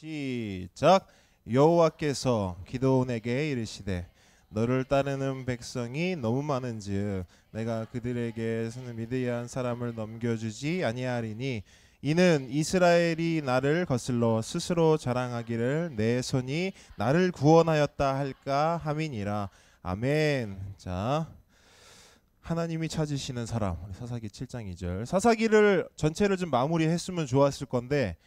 시작. 여호와께서 기드온에게 이르시되 너를 따르는 백성이 너무 많은즉 내가 그들에게 미디안 사람을 넘겨주지 아니하리니 이는 이스라엘이 나를 거슬러 스스로 자랑하기를 내 손이 나를 구원하였다 할까 함이니라. 아멘. 자, 하나님이 찾으시는 사람, 사사기 7장 2절. 사사기를 전체를 좀 마무리했으면 좋았을 건데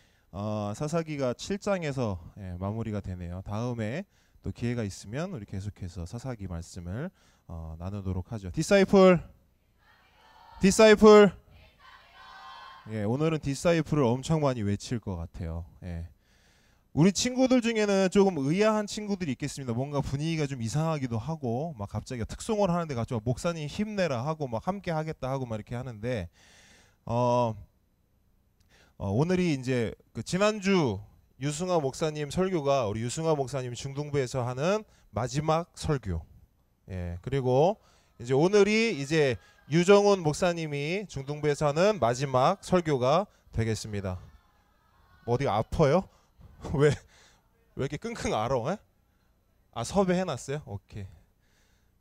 사사기가 7장에서 마무리가 되네요. 다음에 또 기회가 있으면 우리 계속해서 사사기 말씀을 나누도록 하죠. 디사이플. 오늘은 디사이플을 엄청 많이 외칠 것 같아요. 우리 친구들 중에는 조금 의아한 친구들이 있겠습니다. 뭔가 분위기가 좀 이상하기도 하고 막 갑자기 특송을 하는데 갑자기 목사님 힘내라 하고 막 함께 하겠다 하고 막 이렇게 하는데 오늘이 이제 그 지난주 유승하 목사님 설교가 우리 유승하 목사님 중동부에서 하는 마지막 설교. 그리고 이제 오늘이 이제 유정훈 목사님이 중동부에서 하는 마지막 설교가 되겠습니다. 어디가 아파요? 왜 이렇게 끙끙 앓어? 섭외해놨어요? 오케이.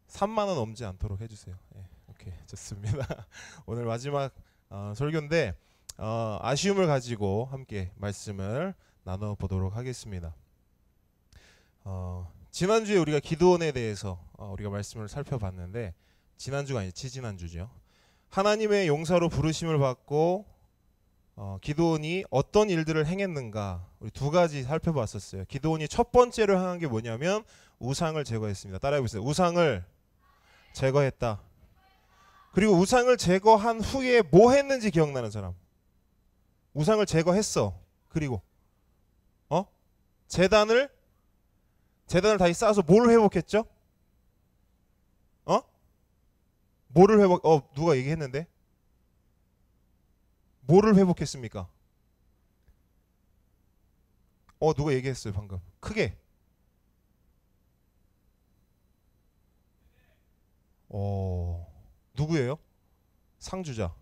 3만 원 넘지 않도록 해주세요. 오케이, 좋습니다. 오늘 마지막 설교인데 아쉬움을 가지고 함께 말씀을 나눠보도록 하겠습니다. 지난주에 우리가 기드온에 대해서 우리가 말씀을 살펴봤는데 지난주가 아니지 지지난주죠. 하나님의 용사로 부르심을 받고 기드온이 어떤 일들을 행했는가 우리 두 가지 살펴봤었어요. 기드온이 첫 번째로 행한 게 뭐냐면 우상을 제거했습니다. 따라해보세요. 우상을 제거했다. 그리고 우상을 제거한 후에 뭐 했는지 기억나는 사람? 우상을 제거했어. 그리고 제단을 다시 쌓아서 뭘 회복했죠? 뭐를 회복? 누가 얘기했는데? 뭐를 회복했습니까? 누가 얘기했어요 방금? 크게. 누구예요? 상주자.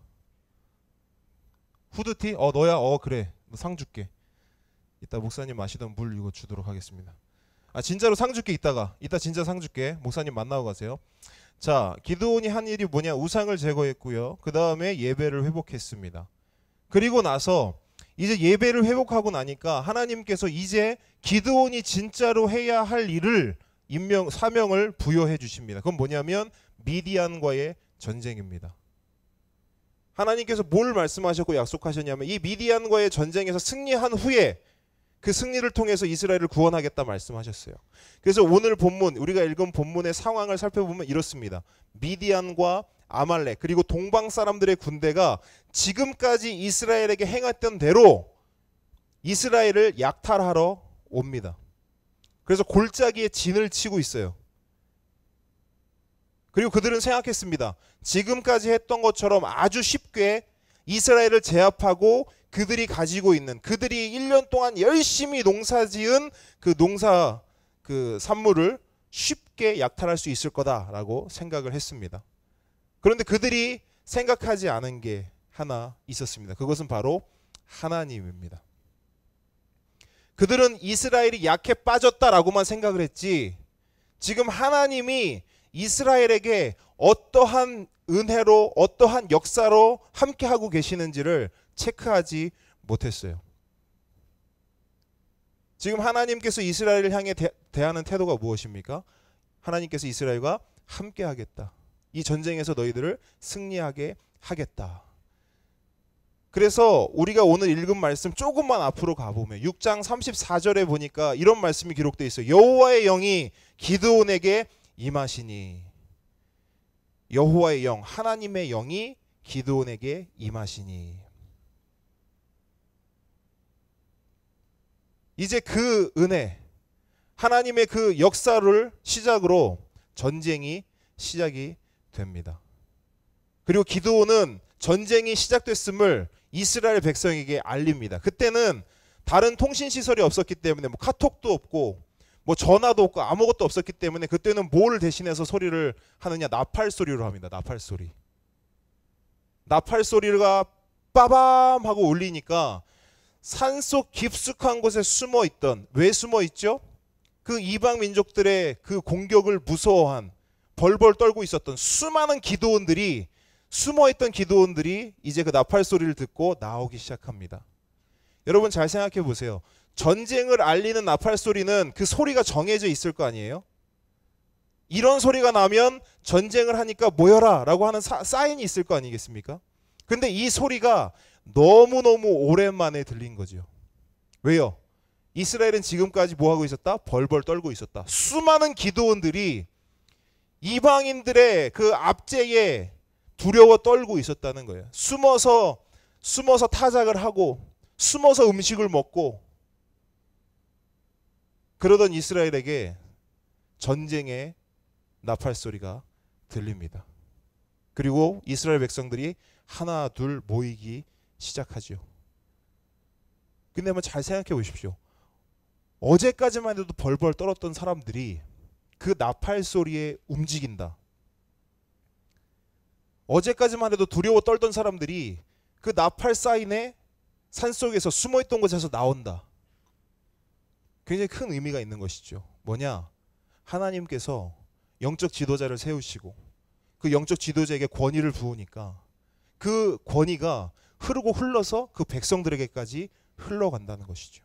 후드티? 너야? 그래. 너 상 줄게. 이따 목사님 마시던 물 이거 주도록 하겠습니다. 진짜로 상 줄게. 이따 진짜 상 줄게. 목사님 만나고 가세요. 자, 기드온이 한 일이 뭐냐? 우상을 제거했고요. 그 다음에 예배를 회복했습니다. 그리고 나서 이제 예배를 회복하고 나니까 하나님께서 이제 기드온이 진짜로 해야 할 일을 사명을 부여해 주십니다. 그건 뭐냐면 미디안과의 전쟁입니다. 하나님께서 뭘 말씀하셨고 약속하셨냐면 이 미디안과의 전쟁에서 승리한 후에 그 승리를 통해서 이스라엘을 구원하겠다 말씀하셨어요. 그래서 오늘 본문 우리가 읽은 본문의 상황을 살펴보면 이렇습니다. 미디안과 아말렉 그리고 동방 사람들의 군대가 지금까지 이스라엘에게 행했던 대로 이스라엘을 약탈하러 옵니다. 그래서 골짜기에 진을 치고 있어요. 그리고 그들은 생각했습니다. 지금까지 했던 것처럼 아주 쉽게 이스라엘을 제압하고 그들이 가지고 있는 그들이 1년 동안 열심히 농사지은 그 산물을 쉽게 약탈할 수 있을 거다라고 생각을 했습니다. 그런데 그들이 생각하지 않은 게 하나 있었습니다. 그것은 바로 하나님입니다. 그들은 이스라엘이 약해 빠졌다라고만 생각을 했지 지금 하나님이 이스라엘에게 어떠한 은혜로 어떠한 역사로 함께하고 계시는지를 체크하지 못했어요. 지금 하나님께서 이스라엘을 향해 대하는 태도가 무엇입니까? 하나님께서 이스라엘과 함께하겠다. 이 전쟁에서 너희들을 승리하게 하겠다. 그래서 우리가 오늘 읽은 말씀 조금만 앞으로 가보면 6장 34절에 보니까 이런 말씀이 기록되어 있어요. 여호와의 영이 기드온에게 임하시니 여호와의 영, 하나님의 영이 기드온에게 임하시니 이제 그 은혜, 하나님의 그 역사를 시작으로 전쟁이 시작이 됩니다. 그리고 기드온은 전쟁이 시작됐음을 이스라엘 백성에게 알립니다. 그때는 다른 통신 시설이 없었기 때문에 카톡도 없고 전화도 없고 아무것도 없었기 때문에 그때는 뭘 대신해서 소리를 하느냐? 나팔 소리로 합니다. 나팔 소리. 나팔 소리가 빠밤 하고 울리니까 산속 깊숙한 곳에 숨어 있던, 왜 숨어 있죠? 그 이방 민족들의 그 공격을 무서워한, 벌벌 떨고 있었던 수많은 기드온들이, 숨어있던 기드온들이 이제 그 나팔 소리를 듣고 나오기 시작합니다. 여러분 잘 생각해 보세요. 전쟁을 알리는 나팔 소리는 그 소리가 정해져 있을 거 아니에요? 이런 소리가 나면 전쟁을 하니까 모여라 라고 하는 사인이 있을 거 아니겠습니까? 근데 이 소리가 너무너무 오랜만에 들린 거죠. 왜요? 이스라엘은 지금까지 뭐하고 있었다? 벌벌 떨고 있었다. 수많은 기드온들이 이방인들의 그 압제에 두려워 떨고 있었다는 거예요. 숨어서 타작을 하고 숨어서 음식을 먹고 그러던 이스라엘에게 전쟁의 나팔 소리가 들립니다. 그리고 이스라엘 백성들이 하나 둘 모이기 시작하죠. 근데 한번 잘 생각해 보십시오. 어제까지만 해도 벌벌 떨었던 사람들이 그 나팔 소리에 움직인다. 어제까지만 해도 두려워 떨던 사람들이 그 나팔 사인에 산속에서 숨어있던 곳에서 나온다. 굉장히 큰 의미가 있는 것이죠. 뭐냐? 하나님께서 영적 지도자를 세우시고 그 영적 지도자에게 권위를 부으니까 그 권위가 흐르고 흘러서 그 백성들에게까지 흘러간다는 것이죠.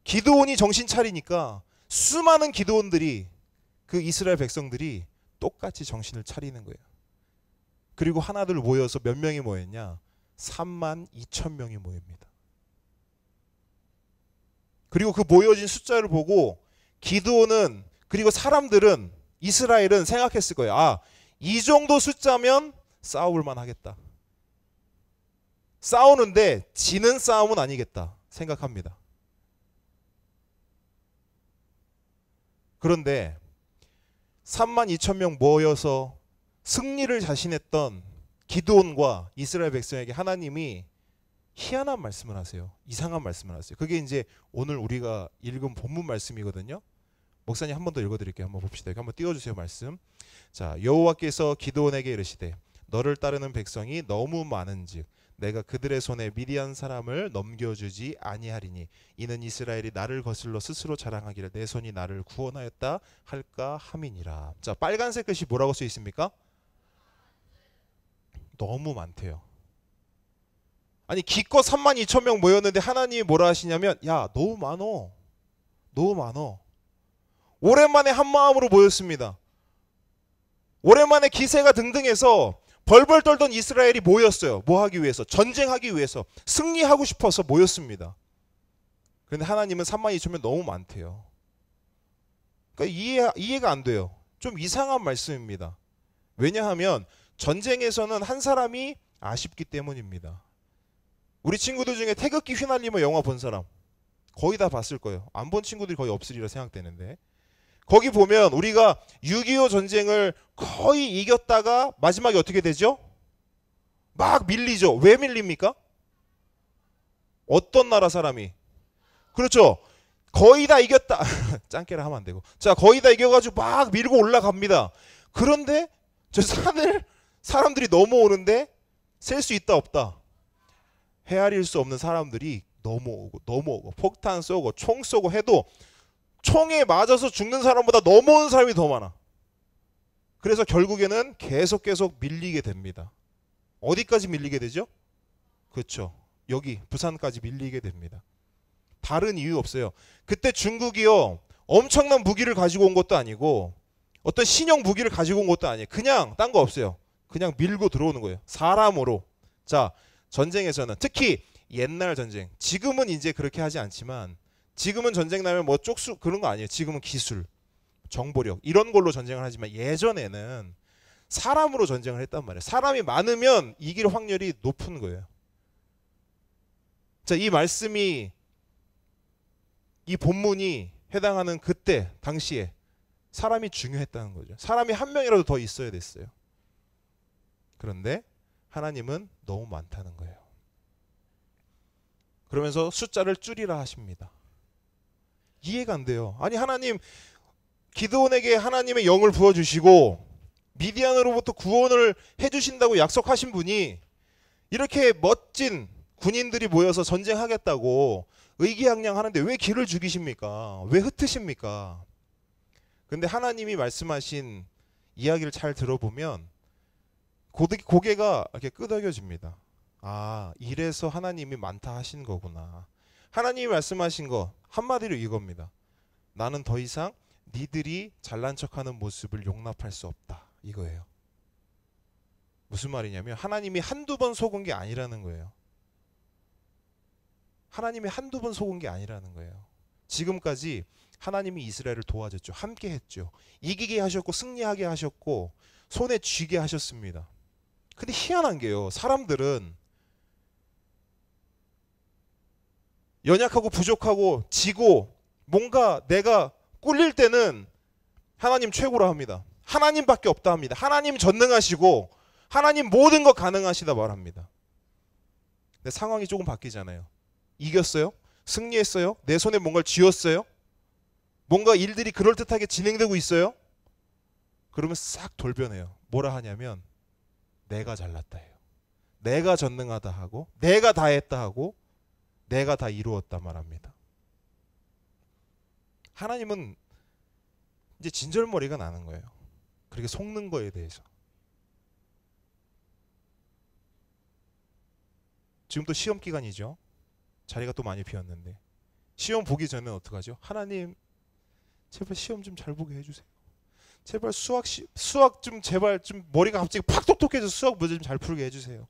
기드온이 정신 차리니까 수많은 기드온들이, 그 이스라엘 백성들이 똑같이 정신을 차리는 거예요. 그리고 하나둘 모여서 몇 명이 모였냐? 32,000명이 모입니다. 그리고 그 모여진 숫자를 보고 기드온은, 그리고 사람들은, 이스라엘은 생각했을 거예요. 아, 이 정도 숫자면 싸울만 하겠다. 싸우는데 지는 싸움은 아니겠다 생각합니다. 그런데 32,000명 모여서 승리를 자신했던 기드온과 이스라엘 백성에게 하나님이 희한한 말씀을 하세요. 이상한 말씀을 하세요. 그게 이제 오늘 우리가 읽은 본문 말씀이거든요. 목사님 한 번 더 읽어드릴게요. 한번 봅시다. 여기 한번 띄워주세요. 말씀. 자, 여호와께서 기드온에게 이르시되 너를 따르는 백성이 너무 많은즉 내가 그들의 손에 미디안 사람을 넘겨주지 아니하리니 이는 이스라엘이 나를 거슬러 스스로 자랑하기를 내 손이 나를 구원하였다 할까 함이니라. 자, 빨간색 글씨 뭐라고 써 있습니까? 너무 많대요. 아니 기껏 32,000명 모였는데 하나님이 뭐라 하시냐면, 야 너무 많어. 너무 많어. 오랜만에 한 마음으로 모였습니다. 오랜만에 기세가 등등해서 벌벌 떨던 이스라엘이 모였어요. 뭐 하기 위해서? 전쟁하기 위해서. 승리하고 싶어서 모였습니다. 그런데 하나님은 32,000명 너무 많대요. 그러니까 이해가 안 돼요. 좀 이상한 말씀입니다. 왜냐하면 전쟁에서는 한 사람이 아쉽기 때문입니다. 우리 친구들 중에 태극기 휘날리며 영화 본 사람 거의 다 봤을 거예요. 안 본 친구들이 거의 없으리라 생각되는데, 거기 보면 우리가 6.25 전쟁을 거의 이겼다가 마지막에 어떻게 되죠? 막 밀리죠. 왜 밀립니까? 어떤 나라 사람이? 그렇죠. 거의 다 이겼다. 짱깨라 하면 안 되고. 자, 거의 다 이겨가지고 막 밀고 올라갑니다. 그런데 저 산을 사람들이 넘어오는데 셀 수 있다 없다? 헤아릴 수 없는 사람들이 넘어오고 폭탄 쏘고 총 쏘고 해도 총에 맞아서 죽는 사람보다 넘어오는 사람이 더 많아. 그래서 결국에는 계속 밀리게 됩니다. 어디까지 밀리게 되죠? 그렇죠. 여기 부산까지 밀리게 됩니다. 다른 이유 없어요. 그때 중국이요 엄청난 무기를 가지고 온 것도 아니고 어떤 신형 무기를 가지고 온 것도 아니에요. 그냥 딴 거 없어요. 그냥 밀고 들어오는 거예요. 사람으로. 자, 전쟁에서는 특히 옛날 전쟁, 지금은 이제 그렇게 하지 않지만, 지금은 전쟁 나면 뭐 쪽수 그런 거 아니에요. 지금은 기술, 정보력 이런 걸로 전쟁을 하지만 예전에는 사람으로 전쟁을 했단 말이에요. 사람이 많으면 이길 확률이 높은 거예요. 자, 이 말씀이, 이 본문이 해당하는 그때 당시에 사람이 중요했다는 거죠. 사람이 한 명이라도 더 있어야 됐어요. 그런데 하나님은 너무 많다는 거예요. 그러면서 숫자를 줄이라 하십니다. 이해가 안 돼요. 아니 하나님, 기드온에게 하나님의 영을 부어주시고 미디안으로부터 구원을 해주신다고 약속하신 분이 이렇게 멋진 군인들이 모여서 전쟁하겠다고 의기양양하는데 왜 길을 죽이십니까? 왜 흩으십니까? 근데 하나님이 말씀하신 이야기를 잘 들어보면 고개가 이렇게 끄덕여집니다. 아, 이래서 하나님이 많다 하신 거구나. 하나님이 말씀하신 거 한마디로 이겁니다. 나는 더 이상 니들이 잘난 척하는 모습을 용납할 수 없다. 이거예요. 무슨 말이냐면 하나님이 한두 번 속은 게 아니라는 거예요. 하나님이 한두 번 속은 게 아니라는 거예요. 지금까지 하나님이 이스라엘을 도와줬죠. 함께 했죠. 이기게 하셨고 승리하게 하셨고 손에 쥐게 하셨습니다. 근데 희한한 게요. 사람들은 연약하고 부족하고 지고 뭔가 내가 꿀릴 때는 하나님 최고라 합니다. 하나님밖에 없다 합니다. 하나님 전능하시고 하나님 모든 거 가능하시다 말합니다. 근데 상황이 조금 바뀌잖아요. 이겼어요? 승리했어요? 내 손에 뭔가를 쥐었어요? 뭔가 일들이 그럴듯하게 진행되고 있어요? 그러면 싹 돌변해요. 뭐라 하냐면 내가 잘났다 해요. 내가 전능하다 하고 내가 다 했다 하고 내가 다 이루었다 말합니다. 하나님은 이제 진절머리가 나는 거예요. 그렇게 속는 거에 대해서. 지금 또 시험 기간이죠. 자리가 또 많이 비었는데 시험 보기 전에 어떡하죠? 하나님 제발 시험 좀 잘 보게 해주세요. 제발 수학 좀 제발 좀 머리가 갑자기 팍 똑똑해져서 수학 문제 좀 잘 풀게 해주세요.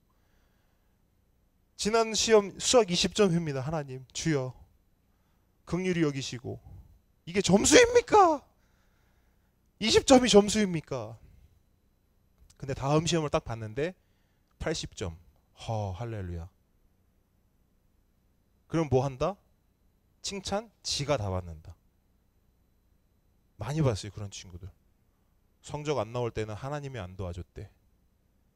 지난 시험 수학 20점입니다. 하나님 주여 긍휼히 여기시고 이게 점수입니까? 20점이 점수입니까? 근데 다음 시험을 딱 봤는데 80점. 할렐루야. 그럼 뭐 한다? 칭찬? 지가 다 받는다. 많이 봤어요. 그런 친구들. 성적 안 나올 때는 하나님이 안 도와줬대.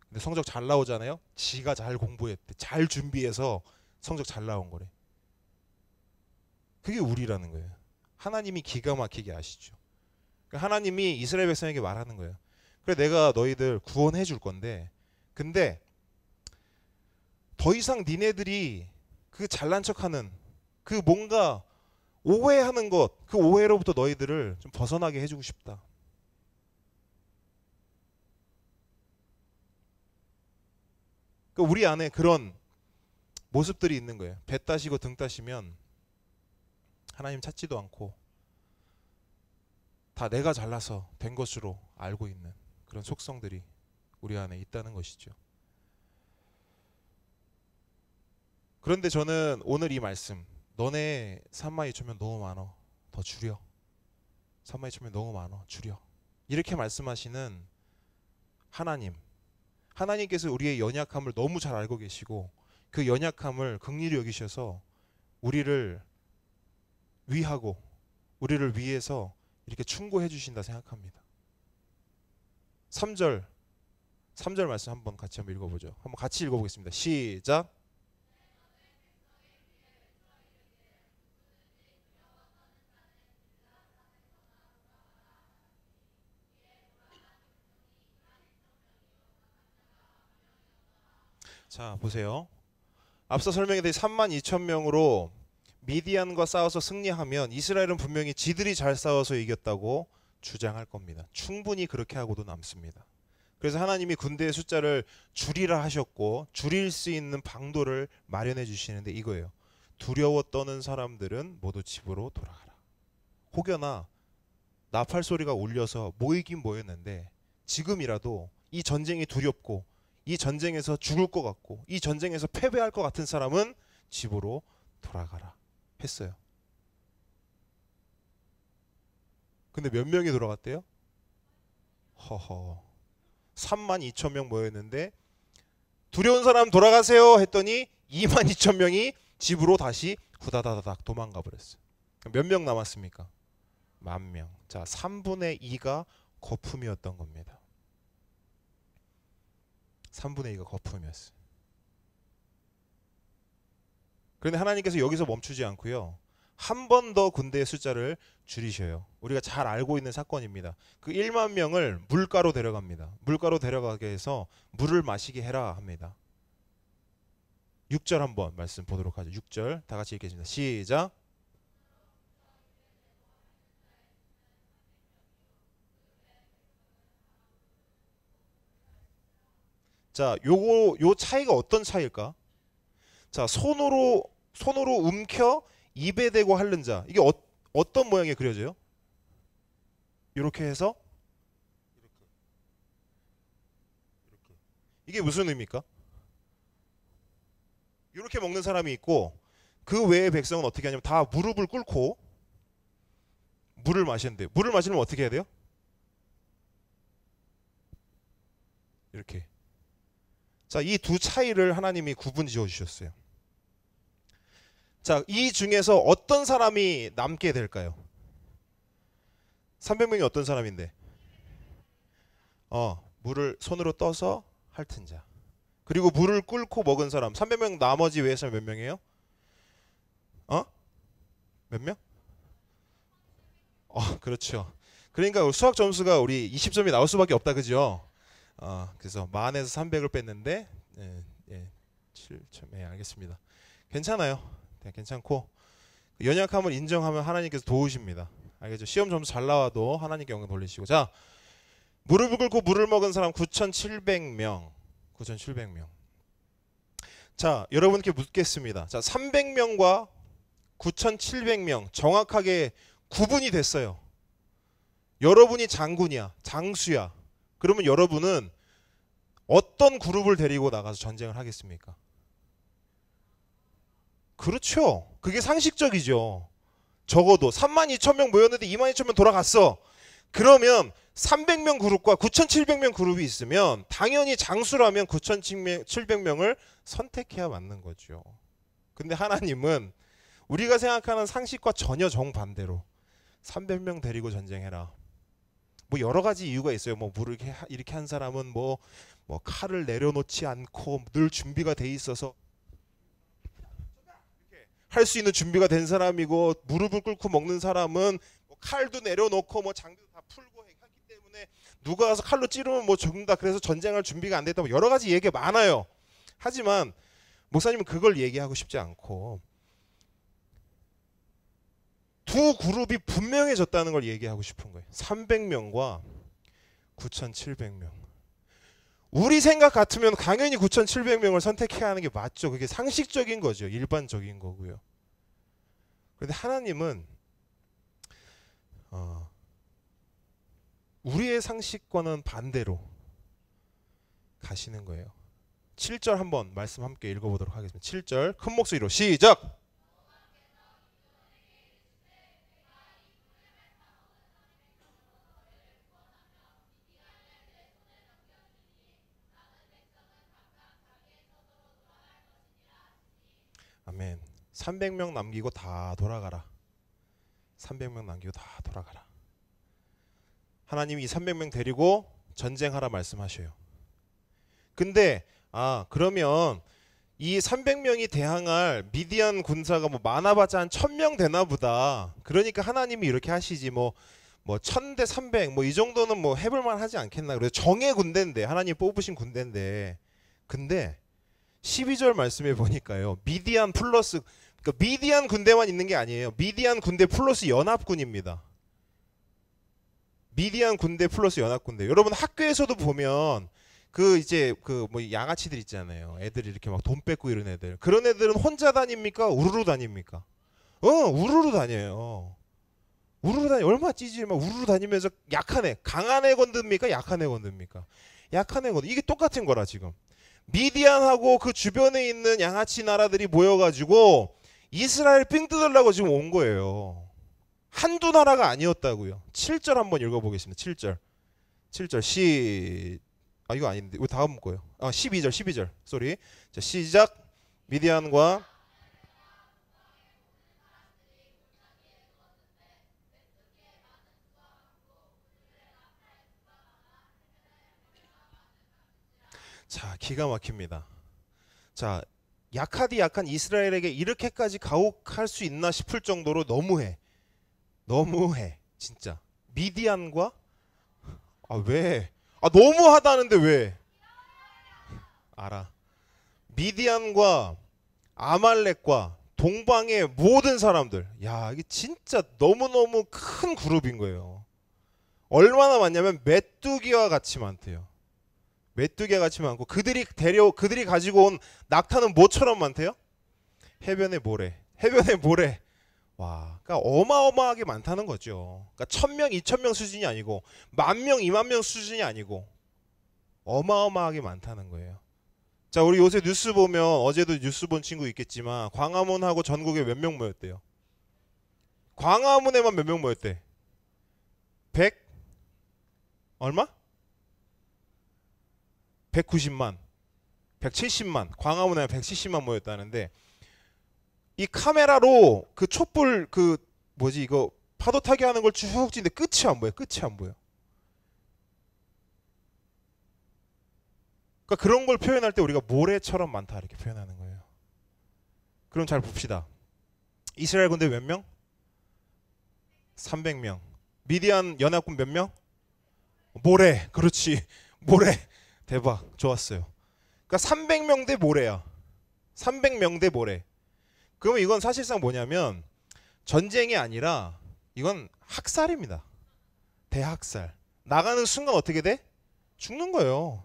근데 성적 잘 나오잖아요. 지가 잘 공부했대. 잘 준비해서 성적 잘 나온 거래. 그게 우리라는 거예요. 하나님이 기가 막히게 아시죠. 하나님이 이스라엘 백성에게 말하는 거예요. 그래 내가 너희들 구원해 줄 건데 근데 더 이상 니네들이 그 잘난 척하는 그 뭔가 오해하는 것 그 오해로부터 너희들을 좀 벗어나게 해주고 싶다. 그러니까 우리 안에 그런 모습들이 있는 거예요. 배 따시고 등 따시면 하나님 찾지도 않고 다 내가 잘나서 된 것으로 알고 있는 그런 속성들이 우리 안에 있다는 것이죠. 그런데 저는 오늘 이 말씀 너네 32,000명 너무 많어 더 줄여 32,000명 너무 많어 줄여 이렇게 말씀하시는 하나님께서 우리의 연약함을 너무 잘 알고 계시고 그 연약함을 긍휼히 여기셔서 우리를 위하고 우리를 위해서 이렇게 충고해 주신다 생각합니다. 3절 말씀 한번 같이 한번 읽어보죠. 한번 같이 읽어보겠습니다. 시작. 자 보세요. 앞서 설명했듯이 32,000명으로 미디안과 싸워서 승리하면 이스라엘은 분명히 지들이 잘 싸워서 이겼다고 주장할 겁니다. 충분히 그렇게 하고도 남습니다. 그래서 하나님이 군대의 숫자를 줄이라 하셨고 줄일 수 있는 방도를 마련해 주시는데 이거예요. 두려워 떠는 사람들은 모두 집으로 돌아가라. 혹여나 나팔 소리가 울려서 모이긴 모였는데 지금이라도 이 전쟁이 두렵고 이 전쟁에서 죽을 것 같고 이 전쟁에서 패배할 것 같은 사람은 집으로 돌아가라 했어요. 근데 몇 명이 돌아갔대요? 32,000명 모였는데 두려운 사람 돌아가세요 했더니 22,000명이 집으로 다시 후다다닥 도망가 버렸어요. 몇 명 남았습니까? 10,000명. 자, 3분의 2가 거품이었던 겁니다. 3분의 2가 거품이었어요. 그런데 하나님께서 여기서 멈추지 않고요. 한 번 더 군대의 숫자를 줄이셔요. 우리가 잘 알고 있는 사건입니다. 그 1만 명을 물가로 데려갑니다. 물가로 데려가게 해서 물을 마시게 해라 합니다. 6절 한번 말씀 보도록 하죠. 6절 다 같이 읽겠습니다. 시작. 자, 요 차이가 어떤 차이일까? 자, 손으로 움켜 입에 대고 핥는 자. 이게 어떤 모양이 그려져요? 이렇게 해서 이렇게. 이게 무슨 의미입니까? 이렇게 먹는 사람이 있고 그 외의 백성은 어떻게 하냐면 다 무릎을 꿇고 물을 마시는데 물을 마시려면 어떻게 해야 돼요? 이렇게. 자, 이 두 차이를 하나님이 구분 지어 주셨어요. 자, 이 중에서 어떤 사람이 남게 될까요? 300명이 어떤 사람인데? 물을 손으로 떠서 핥은 자. 그리고 물을 끓고 먹은 사람. 300명 나머지 외의 사람 몇 명이에요? 몇 명? 그렇죠. 그러니까 수학 점수가 우리 20점이 나올 수밖에 없다, 그죠? 그래서 만에서 300을 뺐는데 7점. 알겠습니다. 괜찮아요. 네, 괜찮고 연약함을 인정하면 하나님께서 도우십니다. 알겠죠? 시험 점수 잘 나와도 하나님께 영광 돌리시고. 자, 무릎을 꿇고 물을 먹은 사람 9,700명. 9,700명. 자, 여러분께 묻겠습니다. 자, 300명과 9,700명 정확하게 구분이 됐어요. 여러분이 장군이야, 장수야. 그러면 여러분은 어떤 그룹을 데리고 나가서 전쟁을 하겠습니까? 그렇죠. 그게 상식적이죠. 적어도 32,000명 모였는데 22,000명 돌아갔어. 그러면 300명 그룹과 9,700명 그룹이 있으면 당연히 장수라면 9,700명을 선택해야 맞는 거죠. 근데 하나님은 우리가 생각하는 상식과 전혀 정반대로 300명 데리고 전쟁해라. 뭐 여러 가지 이유가 있어요. 뭐 물을 이렇게 한 사람은 뭐 칼을 내려놓지 않고 늘 준비가 돼 있어서 할 수 있는 준비가 된 사람이고, 무릎을 꿇고 먹는 사람은 뭐 칼도 내려놓고 뭐 장비도 다 풀고 했기 때문에 누가 가서 칼로 찌르면 뭐 죽는다. 그래서 전쟁할 준비가 안 됐다. 뭐 여러 가지 얘기가 많아요. 하지만 목사님은 그걸 얘기하고 싶지 않고 두 그룹이 분명해졌다는 걸 얘기하고 싶은 거예요. 300명과 9,700명. 우리 생각 같으면 당연히 9,700명을 선택해야 하는 게 맞죠. 그게 상식적인 거죠. 일반적인 거고요. 그런데 하나님은 우리의 상식과는 반대로 가시는 거예요. 7절 한번 말씀 함께 읽어보도록 하겠습니다. 7절 큰 목소리로 시작! 아멘. 300명 남기고 다 돌아가라. 300명 남기고 다 돌아가라. 하나님이 이 300명 데리고 전쟁하라 말씀하셔요. 근데 그러면 이 300명이 대항할 미디안 군사가 뭐 많아봤자 한 1000명 되나 보다. 그러니까 하나님이 이렇게 하시지 뭐 1000대 300 뭐 이 정도는 뭐 해볼만 하지 않겠나. 그래서 정예 군대인데, 하나님 뽑으신 군대인데. 근데 12절 말씀에 보니까요, 미디안 플러스, 그러니까 미디안 군대만 있는 게 아니에요. 미디안 군대 플러스 연합군입니다. 미디안 군대 플러스 연합군대. 여러분 학교에서도 보면 이제 뭐 양아치들 있잖아요. 애들이 이렇게 막 돈 뺏고 이런 애들. 그런 애들은 혼자 다닙니까? 우르르 다닙니까? 우르르 다녀요. 우르르 다니. 얼마나 찌질만 우르르 다니면서 약한 애, 강한 애 건듭니까? 약한 애 건듭니까? 약한 애 건드. 이게 똑같은 거라 지금. 미디안하고 그 주변에 있는 양아치 나라들이 모여가지고 이스라엘 삥 뜯으려고 지금 온 거예요. 한두 나라가 아니었다고요. 7절 한번 읽어보겠습니다. 7절 이거 아닌데 왜 다음 거예요? 12절 쏘리. 자, 시작. 미디안과 자, 기가 막힙니다. 자, 약한 이스라엘에게 이렇게까지 가혹할 수 있나 싶을 정도로 너무해 진짜. 미디안과 왜? 너무하다는데 왜? 알아. 미디안과 아말렉과 동방의 모든 사람들. 야, 이게 진짜 너무너무 큰 그룹인 거예요. 얼마나 많냐면 메뚜기와 같이 많대요. 메뚜기와 같이 많고 그들이 가지고 온 낙타는 뭐처럼 많대요? 해변의 모래. 해변의 모래. 와, 그러니까 어마어마하게 많다는 거죠. 그러니까 1000명, 2000명 수준이 아니고 10,000명, 20,000명 수준이 아니고 어마어마하게 많다는 거예요. 자, 우리 요새 뉴스 보면 어제도 뉴스 본 친구 있겠지만 광화문하고 전국에 몇 명 모였대요. 광화문에만 몇 명 모였대? 100 얼마? 190만, 170만. 광화문에 170만 모였다는데 이 카메라로 그 촛불 그 뭐지 이거 파도 타기 하는 걸 쭉 찍는데 끝이 안 보여. 끝이 안 보여. 그러니까 그런 걸 표현할 때 우리가 모래처럼 많다 이렇게 표현하는 거예요. 그럼 잘 봅시다. 이스라엘 군대 몇 명? 300명. 미디안 연합군 몇 명? 모래. 그렇지. 모래. 대박. 좋았어요. 그러니까 300명 대 모래야. 300명 대 모래. 그러면 이건 사실상 뭐냐면 전쟁이 아니라 이건 학살입니다. 대학살. 나가는 순간 어떻게 돼? 죽는 거예요.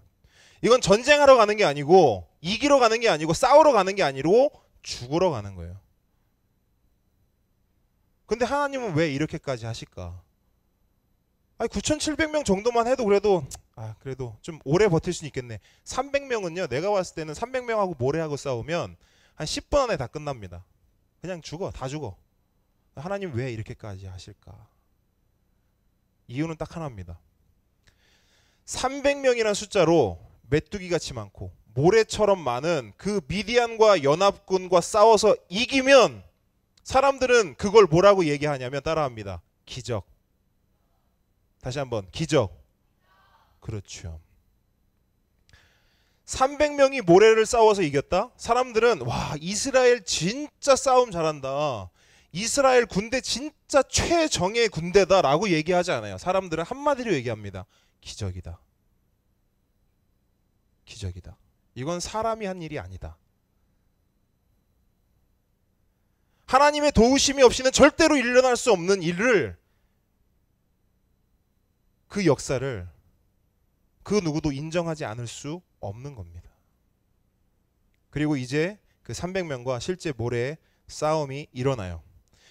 이건 전쟁하러 가는 게 아니고 이기러 가는 게 아니고 싸우러 가는 게 아니고 죽으러 가는 거예요. 근데 하나님은 왜 이렇게까지 하실까? 아니 9,700명 정도만 해도 그래도 좀 오래 버틸 수 있겠네. 300명은요. 내가 봤을 때는 300명하고 모래하고 싸우면 한 10분 안에 다 끝납니다. 그냥 죽어. 다 죽어. 하나님 왜 이렇게까지 하실까? 이유는 딱 하나입니다. 300명이라는 숫자로 메뚜기같이 많고 모래처럼 많은 그 미디안과 연합군과 싸워서 이기면 사람들은 그걸 뭐라고 얘기하냐면 따라합니다. 기적. 다시 한번 기적. 그렇죠. 300명이 모래를 싸워서 이겼다? 사람들은 와 이스라엘 진짜 싸움 잘한다. 이스라엘 군대 진짜 최정예 군대다 라고 얘기하지 않아요. 사람들은 한마디로 얘기합니다. 기적이다. 기적이다. 이건 사람이 한 일이 아니다. 하나님의 도우심이 없이는 절대로 일어날 수 없는 일을 그 역사를 그 누구도 인정하지 않을 수 없는 겁니다. 그리고 이제 그 300명과 실제 모래의 싸움이 일어나요.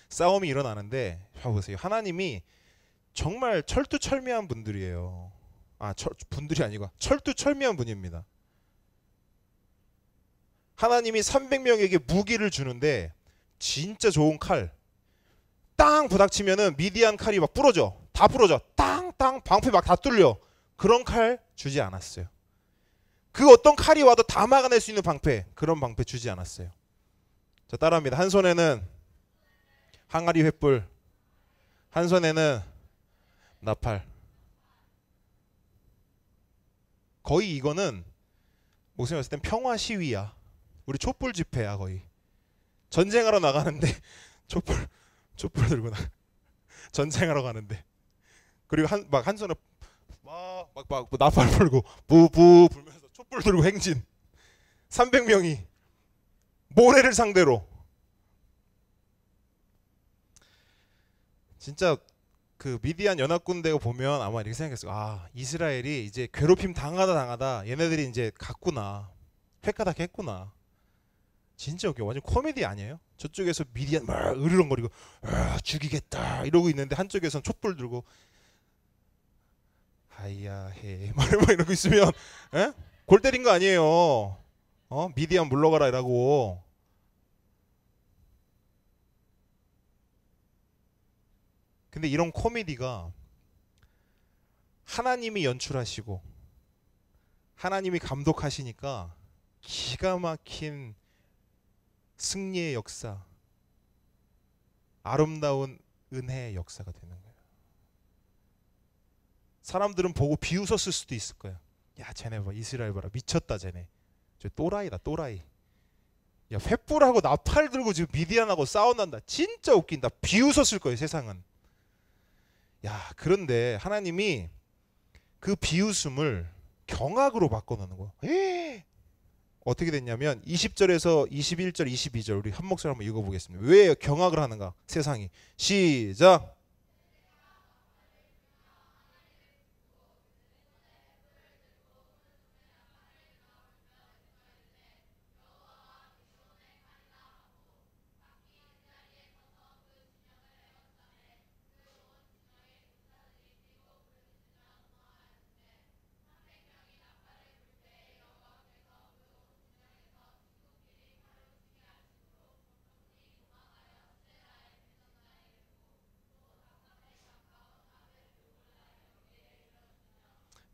싸움이 일어나는데 봐보세요. 하나님이 정말 철두철미한 분들이에요. 분들이 아니고 철두철미한 분입니다. 하나님이 300명에게 무기를 주는데 진짜 좋은 칼. 땅 부닥치면은 미디안 칼이 막 부러져. 다 부러져. 땅땅 방패 막 다 뚫려. 그런 칼 주지 않았어요. 그 어떤 칼이 와도 다 막아낼 수 있는 방패. 그런 방패 주지 않았어요. 자, 따라합니다. 한 손에는 항아리 횃불. 한 손에는 나팔. 거의 이거는 목사님 봤을 땐 평화 시위야. 우리 촛불 집회야 거의. 전쟁하러 나가는데 촛불 들고 전쟁하러 가는데 그리고 한 손에 막 나팔 불고 부부 불면서 촛불 들고 행진. 300명이 모래를 상대로. 진짜 그 미디안 연합군대가 보면 아마 이렇게 생각했어요. 이스라엘이 이제 괴롭힘 당하다 얘네들이 이제 갔구나. 획가닥 했구나. 진짜 웃겨. 완전 코미디 아니에요? 저쪽에서 미디안 막 으르렁거리고 죽이겠다 이러고 있는데 한쪽에선 촛불 들고 하야해 막 이러고 있으면 골 때린 거 아니에요. 미디안 물러가라 이라고. 근데 이런 코미디가 하나님이 연출하시고 하나님이 감독하시니까 기가 막힌 승리의 역사, 아름다운 은혜의 역사가 되는 거예요. 사람들은 보고 비웃었을 수도 있을 거야. 야, 쟤네 봐, 이스라엘 봐라, 미쳤다 쟤네. 저 또라이다, 또라이. 야, 횃불하고 나팔 들고 지금 미디안하고 싸워난다. 진짜 웃긴다. 비웃었을 거예요, 세상은. 야, 그런데 하나님이 그 비웃음을 경악으로 바꿔놓는 거야. 어떻게 됐냐면 20절에서 21절, 22절 우리 한 목소리 한번 읽어보겠습니다. 왜 경악을 하는가? 세상이. 시작.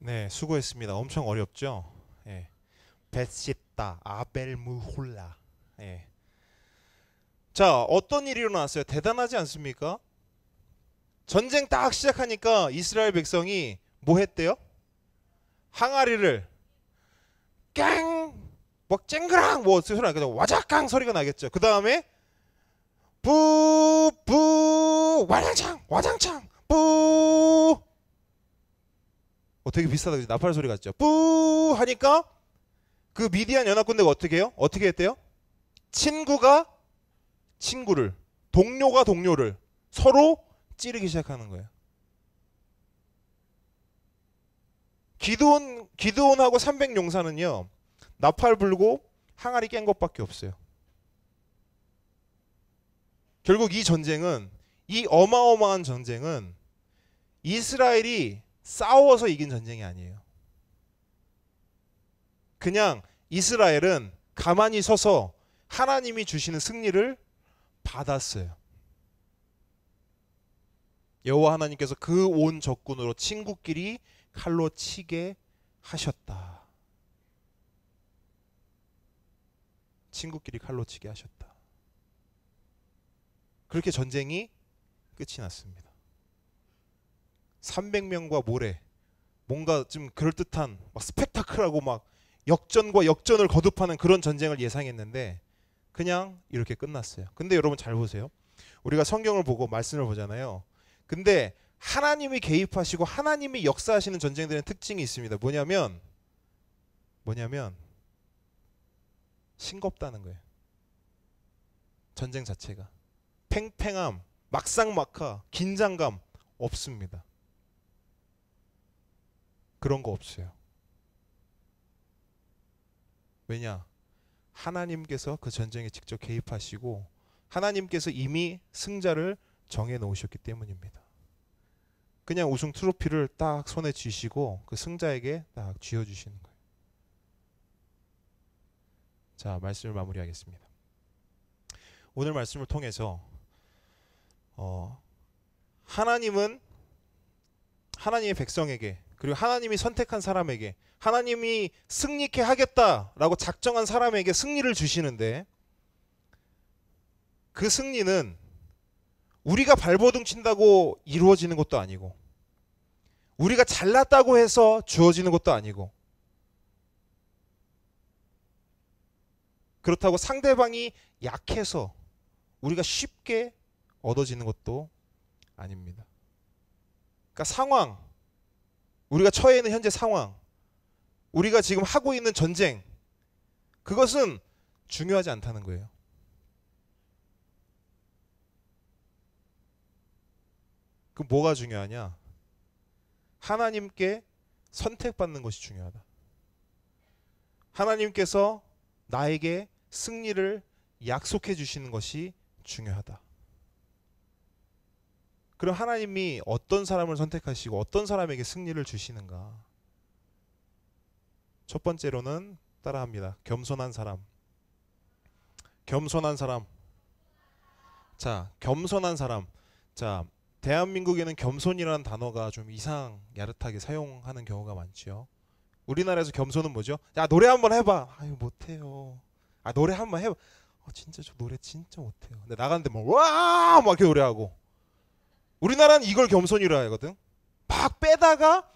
네, 수고했습니다. 엄청 어렵죠? 예. 벳시다 아벨무홀라. 예. 자, 어떤 일이 일어났어요? 대단하지 않습니까? 전쟁 딱 시작하니까 이스라엘 백성이 뭐 했대요? 항아리를 깡! 뭐 쨍그랑 뭐 소리 나겠죠? 와작강 소리가 나겠죠. 그 다음에 뿌뿌 와장창 와장창 뿌 되게 비슷하다. 나팔 소리 같죠? 뿌 하니까 그 미디안 연합군대가 어떻게 해요? 어떻게 했대요? 친구가 친구를, 동료가 동료를 서로 찌르기 시작하는 거예요. 기드온하고 300용사는요 나팔 불고 항아리 깬 것밖에 없어요. 결국 이 전쟁은, 이 어마어마한 전쟁은 이스라엘이 싸워서 이긴 전쟁이 아니에요. 그냥 이스라엘은 가만히 서서 하나님이 주시는 승리를 받았어요. 여호와 하나님께서 그 온 적군으로 친구끼리 칼로 치게 하셨다. 친구끼리 칼로 치게 하셨다. 그렇게 전쟁이 끝이 났습니다. 300명과 모래, 뭔가 좀 그럴듯한 막 스펙타클하고 막 역전과 역전을 거듭하는 그런 전쟁을 예상했는데 그냥 이렇게 끝났어요. 근데 여러분 잘 보세요. 우리가 성경을 보고 말씀을 보잖아요. 근데 하나님이 개입하시고 하나님이 역사하시는 전쟁들의 특징이 있습니다. 뭐냐면 싱겁다는 거예요. 전쟁 자체가 팽팽함, 막상막하, 긴장감 없습니다. 그런 거 없어요. 왜냐? 하나님께서 그 전쟁에 직접 개입하시고 하나님께서 이미 승자를 정해 놓으셨기 때문입니다. 그냥 우승 트로피를 딱 손에 쥐시고 그 승자에게 딱 쥐어주시는 거예요. 자, 말씀을 마무리하겠습니다. 오늘 말씀을 통해서 하나님은 하나님의 백성에게, 그리고 하나님이 선택한 사람에게, 하나님이 승리케 하겠다라고 작정한 사람에게 승리를 주시는데, 그 승리는 우리가 발버둥 친다고 이루어지는 것도 아니고, 우리가 잘났다고 해서 주어지는 것도 아니고, 그렇다고 상대방이 약해서 우리가 쉽게 얻어지는 것도 아닙니다. 그러니까 상황, 우리가 처해 있는 현재 상황, 우리가 지금 하고 있는 전쟁, 그것은 중요하지 않다는 거예요. 그 뭐가 중요하냐? 하나님께 선택받는 것이 중요하다. 하나님께서 나에게 승리를 약속해 주시는 것이 중요하다. 그럼 하나님이 어떤 사람을 선택하시고 어떤 사람에게 승리를 주시는가? 첫 번째로는 따라합니다. 겸손한 사람. 겸손한 사람. 자, 겸손한 사람. 자, 대한민국에는 겸손이라는 단어가 좀 이상 야릇하게 사용하는 경우가 많죠. 우리나라에서 겸손은 뭐죠? 야, 노래 한번 해봐. 아유, 못해요. 아, 노래 한번 해봐. 진짜 저 노래 진짜 못해요. 근데 나가는데 막 와! 막 이렇게 노래하고. 우리나라는 이걸 겸손이라 하거든. 막 빼다가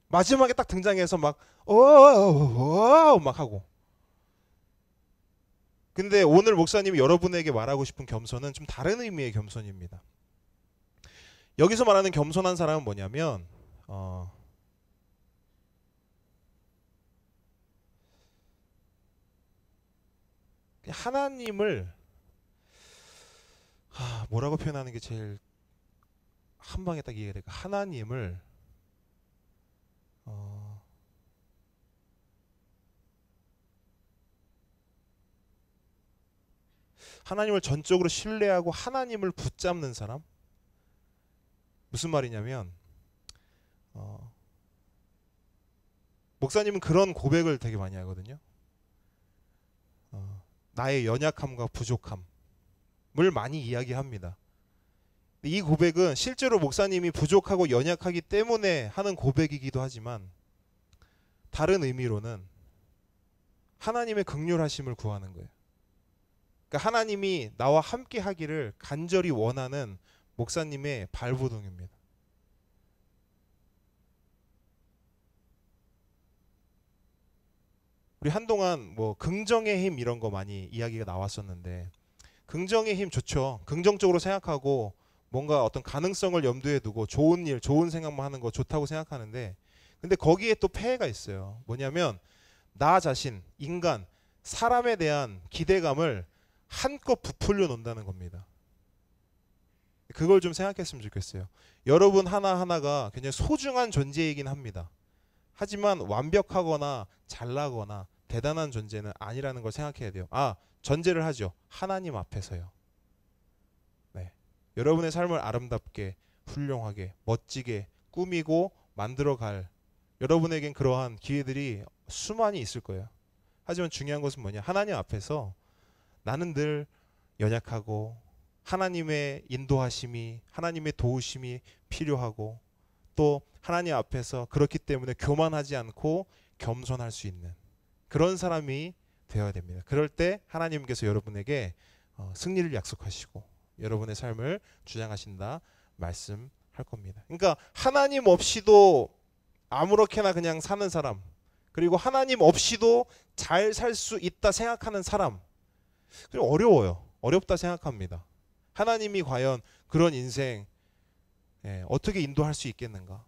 마지막에 딱 등장해서 막 막 하고. 근데 오늘 목사님이 여러분에게 말하고 싶은 겸손은 좀 다른 의미의 겸손입니다. 여기서 말하는 겸손한 사람은 뭐냐면 어, 하나님을 뭐라고 표현하는 게 제일 한 방에 딱 이해가 될까? 하나님을 하나님을 전적으로 신뢰하고 하나님을 붙잡는 사람? 무슨 말이냐면 목사님은 그런 고백을 되게 많이 하거든요. 나의 연약함과 부족함을 많이 이야기합니다. 이 고백은 실제로 목사님이 부족하고 연약하기 때문에 하는 고백이기도 하지만 다른 의미로는 하나님의 긍휼하심을 구하는 거예요. 그러니까 하나님이 나와 함께 하기를 간절히 원하는 목사님의 발버둥입니다. 우리 한동안 뭐 긍정의 힘 이런 거 많이 이야기가 나왔었는데 긍정의 힘 좋죠. 긍정적으로 생각하고 뭔가 어떤 가능성을 염두에 두고 좋은 일, 좋은 생각만 하는 거 좋다고 생각하는데 근데 거기에 또 폐해가 있어요. 뭐냐면 나 자신, 인간, 사람에 대한 기대감을 한껏 부풀려 놓는다는 겁니다. 그걸 좀 생각했으면 좋겠어요. 여러분 하나하나가 굉장히 소중한 존재이긴 합니다. 하지만 완벽하거나 잘나거나 대단한 존재는 아니라는 걸 생각해야 돼요. 전제를 하죠. 하나님 앞에서요. 네. 여러분의 삶을 아름답게, 훌륭하게, 멋지게 꾸미고 만들어갈 여러분에겐 그러한 기회들이 수많이 있을 거예요. 하지만 중요한 것은 뭐냐? 하나님 앞에서 나는 늘 연약하고 하나님의 인도하심이, 하나님의 도우심이 필요하고 또 하나님 앞에서 그렇기 때문에 교만하지 않고 겸손할 수 있는 그런 사람이 되어야 됩니다. 그럴 때 하나님께서 여러분에게 승리를 약속하시고 여러분의 삶을 주장하신다 말씀할 겁니다. 그러니까 하나님 없이도 아무렇게나 그냥 사는 사람, 그리고 하나님 없이도 잘 살 수 있다 생각하는 사람, 어려워요. 어렵다 생각합니다. 하나님이 과연 그런 인생 어떻게 인도할 수 있겠는가?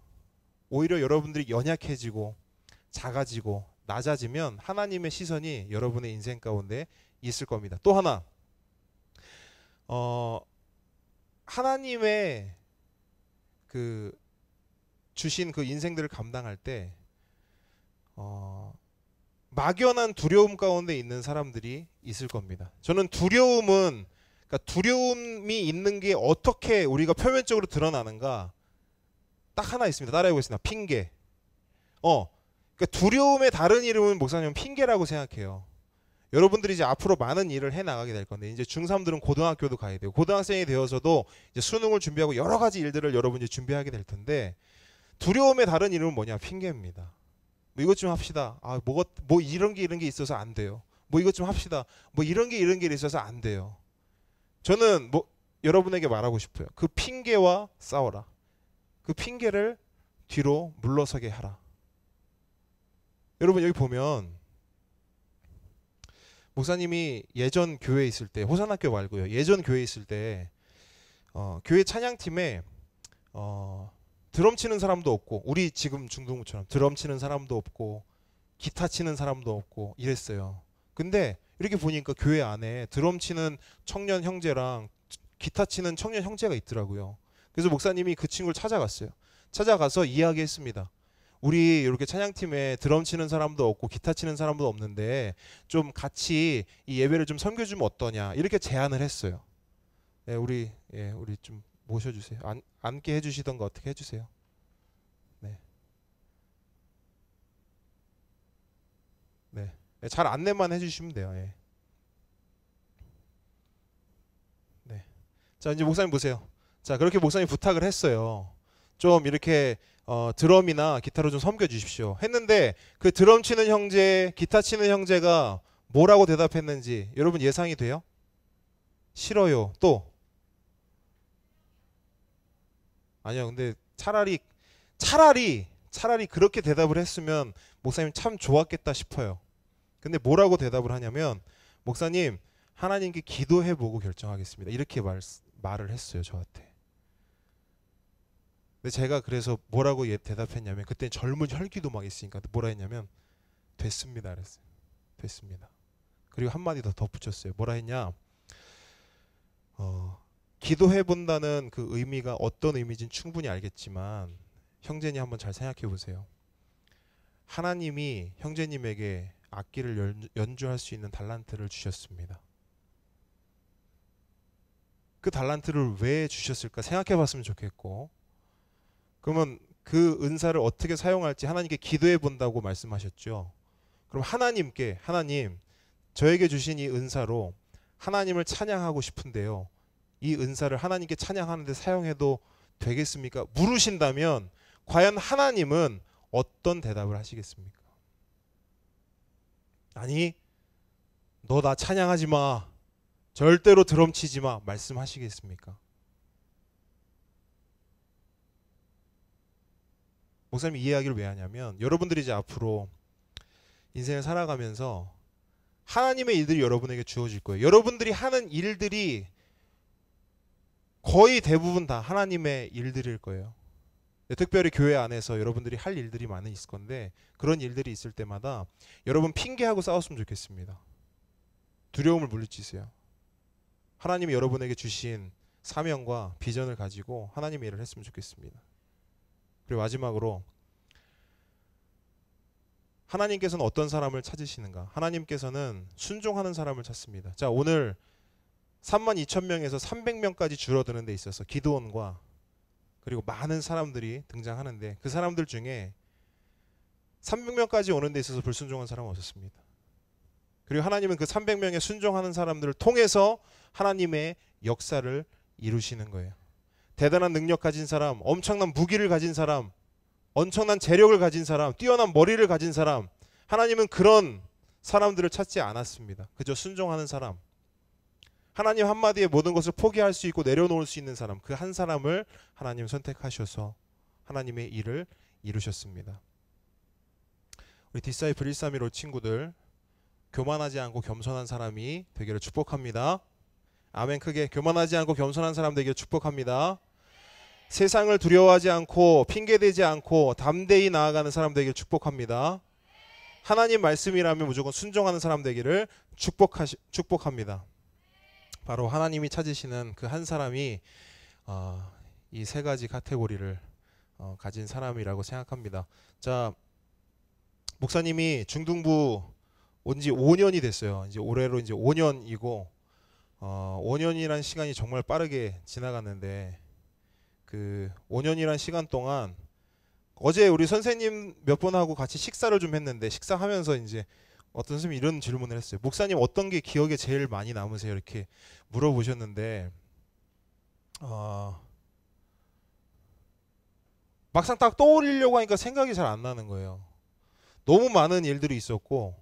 오히려 여러분들이 연약해지고 작아지고 낮아지면 하나님의 시선이 여러분의 인생 가운데 있을 겁니다. 또 하나, 하나님의 그 주신 그 인생들을 감당할 때 막연한 두려움 가운데 있는 사람들이 있을 겁니다. 저는 두려움은 그러니까 두려움이 있는 게 어떻게 우리가 표면적으로 드러나는가 딱 하나 있습니다. 따라해보겠습니다. 핑계. 그러니까 두려움의 다른 이름은 목사님은 핑계라고 생각해요. 여러분들이 이제 앞으로 많은 일을 해 나가게 될 건데 이제 중3들은 고등학교도 가야 돼요. 고등학생이 되어서도 이제 수능을 준비하고 여러 가지 일들을 여러분이 준비하게 될 텐데 두려움의 다른 이름은 뭐냐? 핑계입니다. 뭐 이것 좀 합시다. 뭐 이런 게 있어서 안 돼요. 뭐 이것 좀 합시다. 뭐 이런 게 있어서 안 돼요. 저는 뭐 여러분에게 말하고 싶어요. 그 핑계와 싸워라. 그 핑계를 뒤로 물러서게 하라. 여러분 여기 보면 목사님이 예전 교회에 있을 때, 호산학교 말고요. 예전 교회에 있을 때 교회 찬양팀에 드럼 치는 사람도 없고 우리 지금 중동부처럼 드럼 치는 사람도 없고 기타 치는 사람도 없고 이랬어요. 근데 이렇게 보니까 교회 안에 드럼 치는 청년 형제랑 기타 치는 청년 형제가 있더라고요. 그래서 목사님이 그 친구를 찾아갔어요. 찾아가서 이야기했습니다. 우리 이렇게 찬양팀에 드럼 치는 사람도 없고 기타 치는 사람도 없는데 좀 같이 이 예배를 좀 섬겨주면 어떠냐 이렇게 제안을 했어요. 네, 우리 좀 모셔주세요. 앉게 해주시던가 어떻게 해주세요. 네. 네. 잘 안내만 해주시면 돼요. 예. 네. 자 이제 목사님 보세요. 자 그렇게 목사님 부탁을 했어요. 좀 이렇게 드럼이나 기타로 좀 섬겨 주십시오. 했는데 그 드럼 치는 형제, 기타 치는 형제가 뭐라고 대답했는지 여러분 예상이 돼요? 싫어요. 또 아니요. 근데 차라리 그렇게 대답을 했으면 목사님 참 좋았겠다 싶어요. 근데 뭐라고 대답을 하냐면 목사님 하나님께 기도해보고 결정하겠습니다. 이렇게 말을 했어요 저한테. 근데 제가 그래서 뭐라고 대답했냐면 그때 젊은 혈기도 막 있으니까 뭐라 했냐면 됐습니다 그랬어요. 됐습니다. 그리고 한마디 더 덧붙였어요. 뭐라 했냐? 기도해 본다는 그 의미가 어떤 의미인지는 충분히 알겠지만 형제님 한번 잘 생각해 보세요. 하나님이 형제님에게 악기를 연주할 수 있는 달란트를 주셨습니다. 그 달란트를 왜 주셨을까 생각해 봤으면 좋겠고, 그러면 그 은사를 어떻게 사용할지 하나님께 기도해 본다고 말씀하셨죠. 그럼 하나님께, 하나님 저에게 주신 이 은사로 하나님을 찬양하고 싶은데요, 이 은사를 하나님께 찬양하는데 사용해도 되겠습니까? 물으신다면 과연 하나님은 어떤 대답을 하시겠습니까? 아니, 너 나 찬양하지 마, 절대로 드럼 치지 마, 말씀하시겠습니까? 목사님이 이 이야기를 왜 하냐면, 여러분들이 이제 앞으로 인생을 살아가면서 하나님의 일들이 여러분에게 주어질 거예요. 여러분들이 하는 일들이 거의 대부분 다 하나님의 일들일 거예요. 특별히 교회 안에서 여러분들이 할 일들이 많이 있을 건데, 그런 일들이 있을 때마다 여러분 핑계하고 싸웠으면 좋겠습니다. 두려움을 물리치세요. 하나님이 여러분에게 주신 사명과 비전을 가지고 하나님의 일을 했으면 좋겠습니다. 그리고 마지막으로, 하나님께서는 어떤 사람을 찾으시는가? 하나님께서는 순종하는 사람을 찾습니다. 자, 오늘 32,000명에서 300명까지 줄어드는 데 있어서 기드온과 그리고 많은 사람들이 등장하는데, 그 사람들 중에 300명까지 오는 데 있어서 불순종한 사람은 없었습니다. 그리고 하나님은 그 300명의 순종하는 사람들을 통해서 하나님의 역사를 이루시는 거예요. 대단한 능력 가진 사람, 엄청난 무기를 가진 사람, 엄청난 재력을 가진 사람, 뛰어난 머리를 가진 사람, 하나님은 그런 사람들을 찾지 않았습니다. 그저 순종하는 사람, 하나님 한마디에 모든 것을 포기할 수 있고 내려놓을 수 있는 사람, 그 한 사람을 하나님 선택하셔서 하나님의 일을 이루셨습니다. 우리 디사이플 131호 친구들, 교만하지 않고 겸손한 사람이 되기를 축복합니다. 아멘. 크게. 교만하지 않고 겸손한 사람 되기를 축복합니다. 세상을 두려워하지 않고 핑계대지 않고 담대히 나아가는 사람 되기를 축복합니다. 하나님 말씀이라면 무조건 순종하는 사람 되기를 축복합니다. 바로 하나님이 찾으시는 그 한 사람이 이 세 가지 카테고리를 가진 사람이라고 생각합니다. 자, 목사님이 중등부 온 지 5년이 됐어요. 이제 올해로 이제 5년이고 5년이란 시간이 정말 빠르게 지나갔는데, 그 5년이란 시간 동안 어제 우리 선생님 몇 분하고 같이 식사를 좀 했는데, 식사하면서 이제 어떤 선생님이 이런 질문을 했어요. 목사님 어떤 게 기억에 제일 많이 남으세요? 이렇게 물어보셨는데, 막상 딱 떠올리려고 하니까 생각이 잘 안 나는 거예요. 너무 많은 일들이 있었고,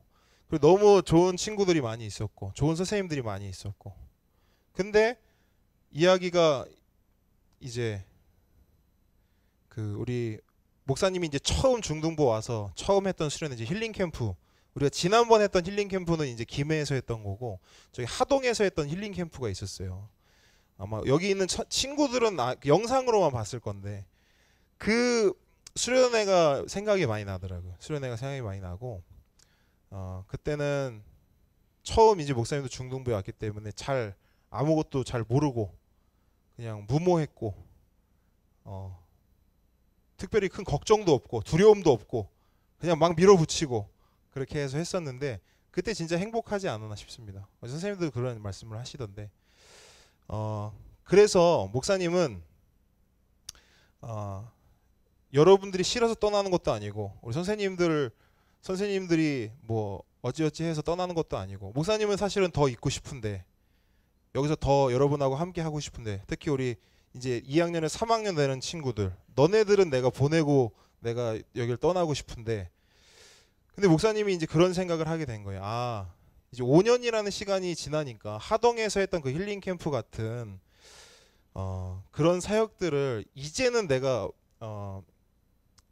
그리고 너무 좋은 친구들이 많이 있었고, 좋은 선생님들이 많이 있었고, 근데 이야기가 이제 그 우리 목사님이 이제 처음 중등부 와서 처음 했던 수련회, 이제 힐링 캠프, 우리가 지난번 했던 힐링 캠프는 이제 김해에서 했던 거고, 저기 하동에서 했던 힐링 캠프가 있었어요. 아마 여기 있는 친구들은 영상으로만 봤을 건데, 그 수련회가 생각이 많이 나더라고요. 수련회가 생각이 많이 나고, 그때는 처음 이제 목사님도 중등부에 왔기 때문에 아무것도 잘 모르고 그냥 무모했고, 특별히 큰 걱정도 없고 두려움도 없고 그냥 막 밀어붙이고 그렇게 해서 했었는데, 그때 진짜 행복하지 않았나 싶습니다. 선생님도 그런 말씀을 하시던데, 그래서 목사님은 여러분들이 싫어서 떠나는 것도 아니고, 우리 선생님들이 뭐 어찌어찌 해서 떠나는 것도 아니고, 목사님은 사실은 더 있고 싶은데, 여기서 더 여러분하고 함께 하고 싶은데, 특히 우리 이제 2학년에 3학년 되는 친구들, 너네들은 내가 보내고 내가 여기를 떠나고 싶은데, 근데 목사님이 이제 그런 생각을 하게 된 거예요. 이제 5년이라는 시간이 지나니까 하동에서 했던 그 힐링 캠프 같은 그런 사역들을 이제는 내가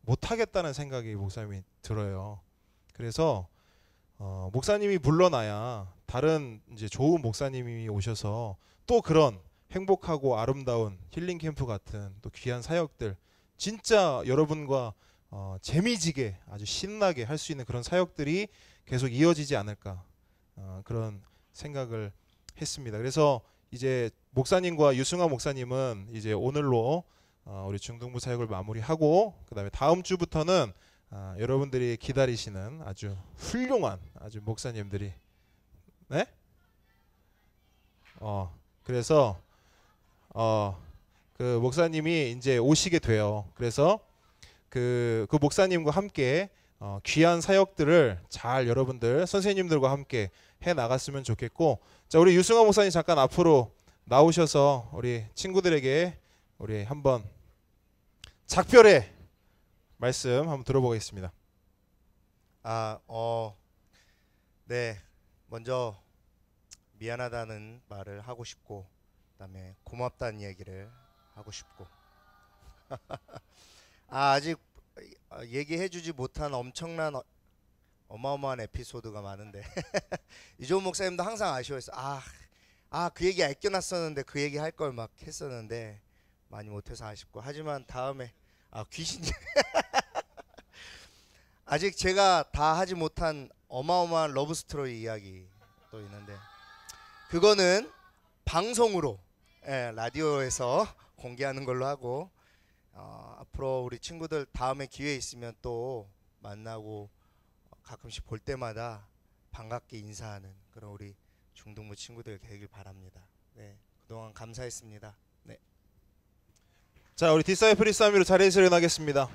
못하겠다는 생각이 목사님이 들어요. 그래서 목사님이 물러나야 다른 이제 좋은 목사님이 오셔서 또 그런 행복하고 아름다운 힐링 캠프 같은 또 귀한 사역들, 진짜 여러분과 재미지게 아주 신나게 할 수 있는 그런 사역들이 계속 이어지지 않을까, 그런 생각을 했습니다. 그래서 이제 목사님과 유승환 목사님은 이제 오늘로 우리 중등부 사역을 마무리하고 그다음에 다음 주부터는 여러분들이 기다리시는 아주 훌륭한 아주 목사님들이 네? 그래서 그 목사님이 이제 오시게 돼요. 그래서 그 목사님과 함께 귀한 사역들을 잘 여러분들 선생님들과 함께 해 나갔으면 좋겠고, 자 우리 유승환 목사님 잠깐 앞으로 나오셔서 우리 친구들에게 우리 한번 작별의 말씀 한번 들어보겠습니다. 네, 먼저 미안하다는 말을 하고 싶고, 그다음에 고맙다는 얘기를 하고 싶고, 아직 얘기해주지 못한 엄청난 어마어마한 에피소드가 많은데 이종훈 목사님도 항상 아쉬워했어. 그 얘기 아껴놨었는데 그 얘기 할 걸 막 했었는데 많이 못해서 아쉽고, 하지만 다음에 귀신 아직 제가 다 하지 못한 어마어마한 러브 스토리 이야기 또 있는데, 그거는 방송으로 라디오에서 공개하는 걸로 하고, 앞으로 우리 친구들 다음에 기회 있으면 또 만나고 가끔씩 볼 때마다 반갑게 인사하는 그런 우리 중등부 친구들 되길 바랍니다. 네, 그동안 감사했습니다. 네. 자 우리 디사이플 3위로 자리에서 일어나겠습니다.